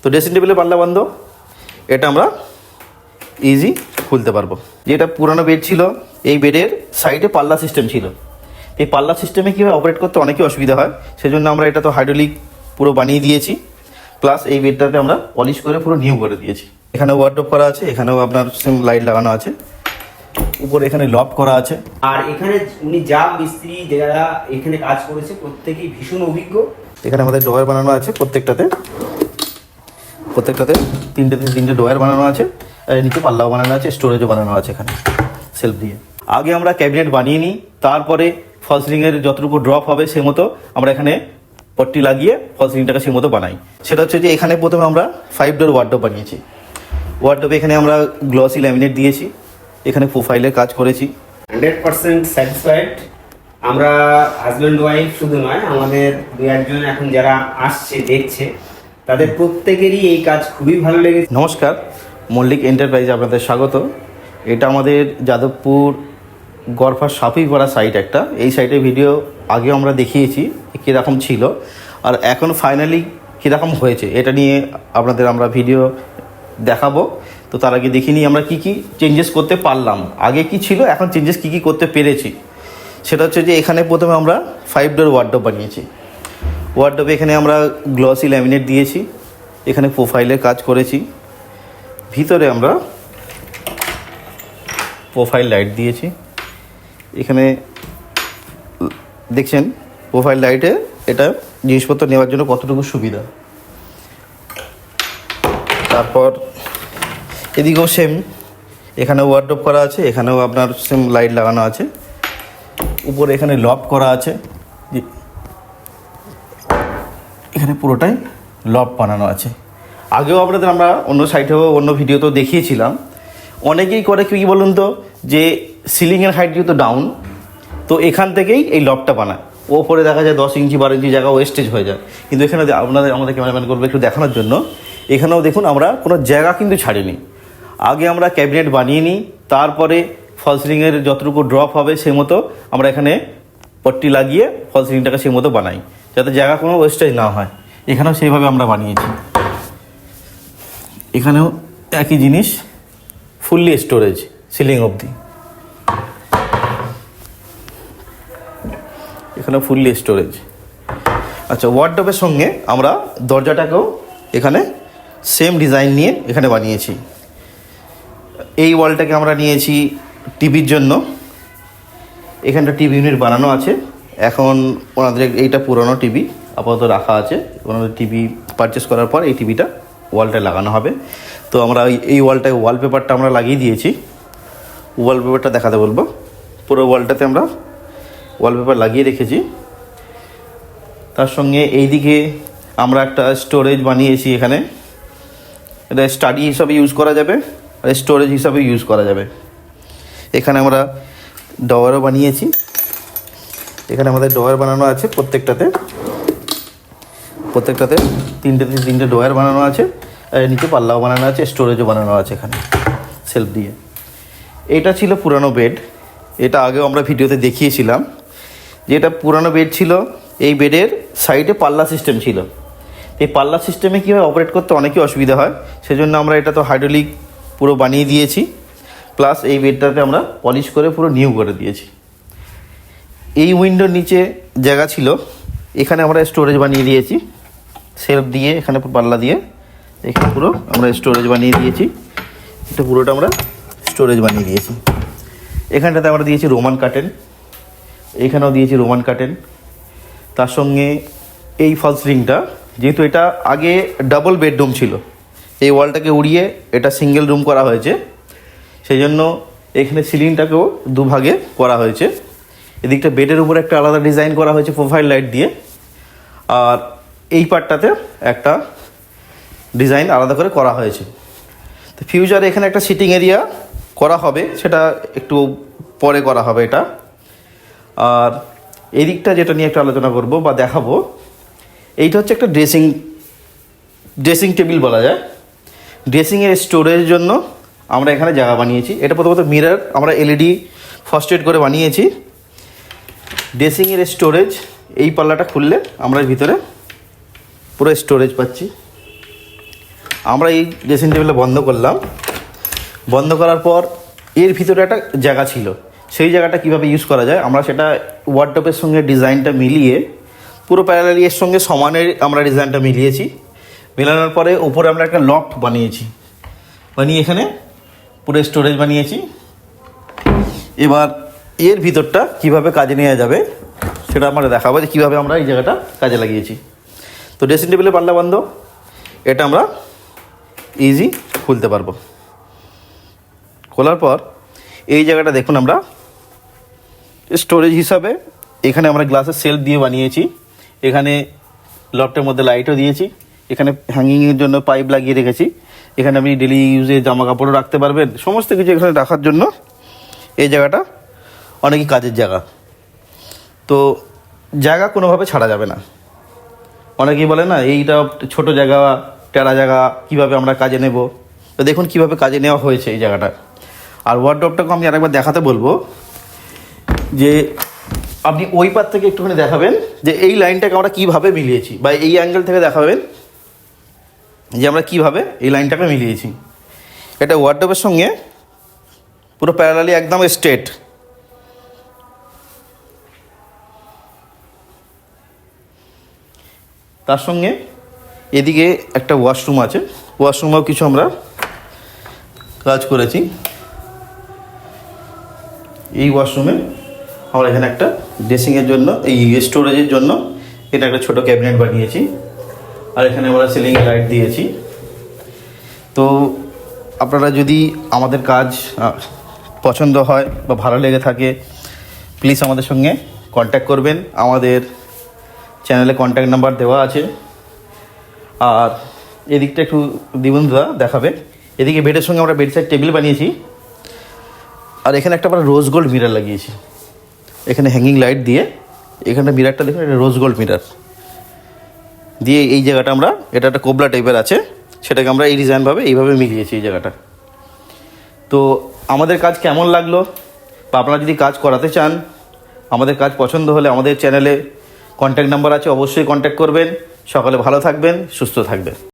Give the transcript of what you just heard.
তো ড্রেসিং টেবিলে পাল্লা বন্ধ, এটা আমরা ইজি খুলতে পারবো। যেটা পুরানো বেড ছিল, এই বেডের সাইডে পাল্লা সিস্টেম ছিল। এই পাল্লা সিস্টেমে কীভাবে অপারেট করতে অনেকই অসুবিধা হয়, সেজন্য আমরা এটা তো হাইড্রোলিক পুরো বানিয়ে দিয়েছি। প্লাস এই বেডটাতে আমরা পলিশ করে পুরো নিউ করে দিয়েছি। এখানে ওয়ার্ডরোব করা আছে, এখানেও আপনার সেম লাইট লাগানো আছে, উপরে এখানে লক করা আছে। আর এখানে উনি যা মিস্ত্রি যারা এখানে কাজ করেছে প্রত্যেকেই ভীষণ অভিজ্ঞ। এখানে আমাদের ডয়ার বানানো আছে, প্রত্যেকটাতে তিনটে ডয়ার বানানো আছে, আর নিচে পাল্লাও বানানো আছে, স্টোরেজও বানানো আছে এখানে সেলফ দিয়ে। আগে আমরা ক্যাবিনেট বানিয়ে নিই, তারপরে ফল সিলিংয়ের যতটুকু ড্রপ হবে সে মতো আমরা এখানে পট্টি লাগিয়ে ফল সিলিংটাকে সে মতো বানাই। সেটা হচ্ছে যে এখানে প্রথমে আমরা 5 ডোর ওয়ার্ডরোব বানিয়েছি। ওয়ার্ডরোবে এখানে আমরা গ্লসি ল্যামিনেট দিয়েছি, এখানে প্রোফাইলের কাজ করেছি। 100% স্যাটিসফাইড আমরা, হাজব্যান্ড ওয়াইফ শুধু নয়, আমাদের দু একজন এখন যারা আসছে দেখছে তাদের প্রত্যেকেরই এই কাজ খুবই ভালো লেগেছে। নমস্কার, মল্লিক এন্টারপ্রাইজে আপনাদের স্বাগত। এটা আমাদের যাদবপুর গড়ফা সাপিপাড়া সাইট একটা। এই সাইটের ভিডিও আগেও আমরা দেখিয়েছি কীরকম ছিল, আর এখন ফাইনালি কীরকম হয়েছে এটা নিয়ে আপনাদের আমরা ভিডিও দেখাবো। তো তার আগে দেখিনি নিই আমরা কী কী চেঞ্জেস করতে পারলাম, আগে কি ছিল এখন চেঞ্জেস কী কী করতে পেরেছি। সেটা হচ্ছে যে এখানে প্রথমে আমরা 5 ডোর ওয়ার্ডরোব বানিয়েছি। ওয়ার্ডরোবে এখানে আমরা গ্লসি ল্যামিনেট দিয়েছি, এখানে প্রোফাইলের কাজ করেছি, ভিতরে আমরা প্রোফাইল লাইট দিয়েছি। এখানে দেখছেন প্রোফাইল লাইটে এটা জিনিসপত্র নেওয়ার জন্য কতটুকু সুবিধা। তারপর এদিকেও সেম, এখানেও ওয়ার্ডরোব করা আছে, এখানেও আপনার সেম লাইট লাগানো আছে, উপরে এখানে লক করা আছে, এখানে পুরোটাই লক বানানো আছে। আগেও আমরা অন্য সাইটেও অন্য ভিডিওতেও দেখিয়েছিলাম। অনেকেই করে কি বলুন তো, যে সিলিংয়ের হাইট যেহেতু ডাউন, তো এখান থেকেই এই লকটা বানায়, ওপরে দেখা যায় 10 ইঞ্চি 12 ইঞ্চি জায়গা ওয়েস্টেজ হয়ে যায়। কিন্তু এখানে আমাদের ক্যামেরাম্যান করবে একটু দেখানোর জন্য, এখানেও দেখুন আমরা কোনো জায়গা কিন্তু ছাড়িনি। আগে আমরা ক্যাবিনেট বানিয়ে নিই, তারপরে ফল সিলিংয়ের যতটুকু ড্রপ হবে সে মতো আমরা এখানে পট্টি লাগিয়ে ফল সিলিংটাকে সে মতো বানাই, যাতে জায়গা কোনো ওয়েস্টেজ না হয়। এখানেও সেইভাবে আমরা বানিয়েছি। এখানেও একই জিনিস, ফুললি স্টোরেজ সিলিং অবধি, এখানে ফুললি স্টোরেজ। আচ্ছা, ওয়ার্ডরোবের সঙ্গে আমরা দরজাটাকেও এখানে সেম ডিজাইন নিয়ে এখানে বানিয়েছি। এই ওয়ালটাকে আমরা নিয়েছি টিভির জন্য, এখানটা টিভি ইউনিট বানানো আছে। এখন ওনাদের এইটা পুরনো টিভি আপাতত রাখা আছে, ওনাদের টিভি পারচেস করার পর এই টিভিটা ওয়ালটায় লাগানো হবে। তো আমরা এই ওয়ালটায় ওয়ালপেপারটা আমরা লাগিয়ে দিয়েছি। ওয়ালপেপারটা দেখাতে বলবো। পুরো ওয়ালটাতে আমরা ওয়ালপেপার লাগিয়ে রেখেছি। তার সঙ্গে এইদিকে আমরা একটা স্টোরেজ বানিয়েছি, এখানে এটা স্টাডি হিসাবে ইউজ করা যাবে আর স্টোরেজ হিসাবে ইউজ করা যাবে। এখানে আমরা ডয়ারও বানিয়েছি, এখানে আমাদের ডয়ার বানানো আছে, প্রত্যেকটাতে তিনটে ডয়ার বানানো আছে, আর নিচে পাল্লাও বানানো আছে, স্টোরেজও বানানো আছে এখানে সেলফ দিয়ে। এটা ছিল পুরানো বেড, এটা আগেও আমরা ভিডিওতে দেখিয়েছিলাম। যে এটা পুরানো বেড ছিল, এই বেডের সাইডে পাল্লা সিস্টেম ছিল। এই পাল্লা সিস্টেমে কীভাবে অপারেট করতে অনেকই অসুবিধা হয়, সেজন্য আমরা এটা তো হাইড্রোলিক পুরো বানিয়ে দিয়েছি। প্লাস এই বেডটাতে আমরা পলিশ করে পুরো নিউ করে দিয়েছি। এই উইন্ডোর নিচে জায়গা ছিল, এখানে আমরা স্টোরেজ বানিয়ে দিয়েছি সেলফ দিয়ে, এখানে পাল্লা দিয়ে এখানে পুরো আমরা স্টোরেজ বানিয়ে দিয়েছি। এটা পুরোটা আমরা স্টোরেজ বানিয়ে দিয়েছি। এখানটাতে আমরা দিয়েছি রোমান কার্টেন, এখানেও দিয়েছি রোমান কার্টেন। তার সঙ্গে এই ফল সিলিংটা, যেহেতু এটা আগে ডাবল বেডরুম ছিল, এই ওয়ালটাকে উড়িয়ে এটা সিঙ্গেল রুম করা হয়েছে, সেই জন্য এখানে সিলিংটাকেও দুভাগে করা হয়েছে। এদিকটা বেডের উপরে একটা আলাদা ডিজাইন করা হয়েছে প্রোফাইল লাইট দিয়ে, আর এই পার্টটাতে একটা ডিজাইন আলাদা করে করা হয়েছে। তো ফিউচারে এখানে একটা সিটিং এরিয়া করা হবে, সেটা একটু পরে করা হবে এটা। আর এই দিকটা যেটা নিয়ে একটা আলোচনা করব বা দেখাবো, এইটা হচ্ছে একটা ড্রেসিং টেবিল বলা যায়। ড্রেসিংয়ের স্টোরেজের জন্য আমরা এখানে জায়গা বানিয়েছি। এটা প্রথমত মিরর আমরা এলইডি ফার্স্ট করে বানিয়েছি। ড্রেসিংয়ের স্টোরেজ, এই পাল্লাটা খুললে আমরা ভিতরে পুরো স্টোরেজ পাচ্ছি। আমরা এই ড্রেসিং টেবিলটা বন্ধ করলাম। বন্ধ করার পর এর ভিতরে একটা জায়গা ছিল, সেই জায়গাটা কিভাবে ইউজ করা যায় আমরা সেটা ওয়ার্ডরোবের সঙ্গে ডিজাইনটা মিলিয়ে পুরো প্যারালালি এর সঙ্গে সমানের আমরা ডিজাইনটা মিলিয়েছি। মেলানোর পরে উপরে আমরা একটা লফট বানিয়েছি, বানিয়ে এখানে পুরো স্টোরেজ বানিয়েছি। এবার এর ভিতরটা কিভাবে কাজে নেওয়া যাবে সেটা আমরা দেখাবো যে কীভাবে আমরা এই জায়গাটা কাজে লাগিয়েছি। তো ড্রেসিং টেবিলে পাল্লা বন্ধ, এটা আমরা ইজি খুলতে পারবো। খোলার পর এই জায়গাটা দেখুন আমরা স্টোরেজ হিসাবে এখানে আমরা গ্লাসের সেলফ দিয়ে বানিয়েছি। এখানে লফটের মধ্যে লাইটও দিয়েছি, এখানে হ্যাঙ্গিংয়ের জন্য পাইপ লাগিয়ে রেখেছি। এখানে আপনি ডেলি ইউজে জামা কাপড়ও রাখতে পারবেন, সমস্ত কিছু এখানে রাখার জন্য এই জায়গাটা অনেকই কাজের জায়গা। তো জায়গা কোনোভাবে ছাড়া যাবে না। অনেকেই বলে না এইটা ছোট জায়গা, টেরা জায়গা, কিভাবে আমরা কাজে নেব। তো দেখুন কিভাবে কাজে নেওয়া হয়েছে এই জায়গাটা। আর ওয়ার্ডরোবটাকে আমি আরেকবার দেখাতে বলবো যে আপনি ওই পার থেকে একটুখানি দেখাবেন যে এই লাইনটাকে আমরা কীভাবে মিলিয়েছি, বা এই অ্যাঙ্গেল থেকে দেখাবেন যে আমরা কীভাবে এই লাইনটাকে মিলিয়েছি। এটা ওয়ার্ডরোবের সঙ্গে পুরো প্যারালালি একদম স্ট্রেট। তার সঙ্গে এদিকে একটা ওয়াশরুম আছে, ওয়াশরুমেও কিছু আমরা কাজ করেছি। এই ওয়াশরুমে আমরা এখানে একটা ড্রেসিংয়ের জন্য, এই স্টোরেজের জন্য এটা একটা ছোটো ক্যাবিনেট বানিয়েছি। আর এখানে আমরা সিলিংয়ে লাইট দিয়েছি। তো আপনারা যদি আমাদের কাজ পছন্দ হয় বা ভালো লেগে থাকে প্লিজ আমাদের সঙ্গে কন্ট্যাক্ট করবেন। আমাদের চ্যানেলে কন্ট্যাক্ট নাম্বার দেওয়া আছে। আর এদিকটা একটু দিবন্ধুরা দেখাবে। এদিকে বেডের সঙ্গে আমরা বেড সাইড টেবিল বানিয়েছি। আর এখানে একটা আমরা রোজ গোল্ড মিরর লাগিয়েছি, এখানে হ্যাঙ্গিং লাইট দিয়ে। এখানে মিরারটা দেখুন, এটা রোজ গোল্ড মিরর দিয়ে এই জায়গাটা আমরা, এটা একটা কোবলা টাইপের আছে, সেটাকে আমরা এই ডিজাইনভাবে এইভাবে মিলিয়েছি এই জায়গাটা। তো আমাদের কাজ কেমন লাগলো, বা আপনারা যদি কাজ করাতে চান, আমাদের কাজ পছন্দ হলে আমাদের চ্যানেলে কন্ট্যাক্ট নাম্বার আছে, অবশ্যই কন্ট্যাক্ট করবেন। সকালে ভালো থাকবেন, সুস্থ থাকবেন।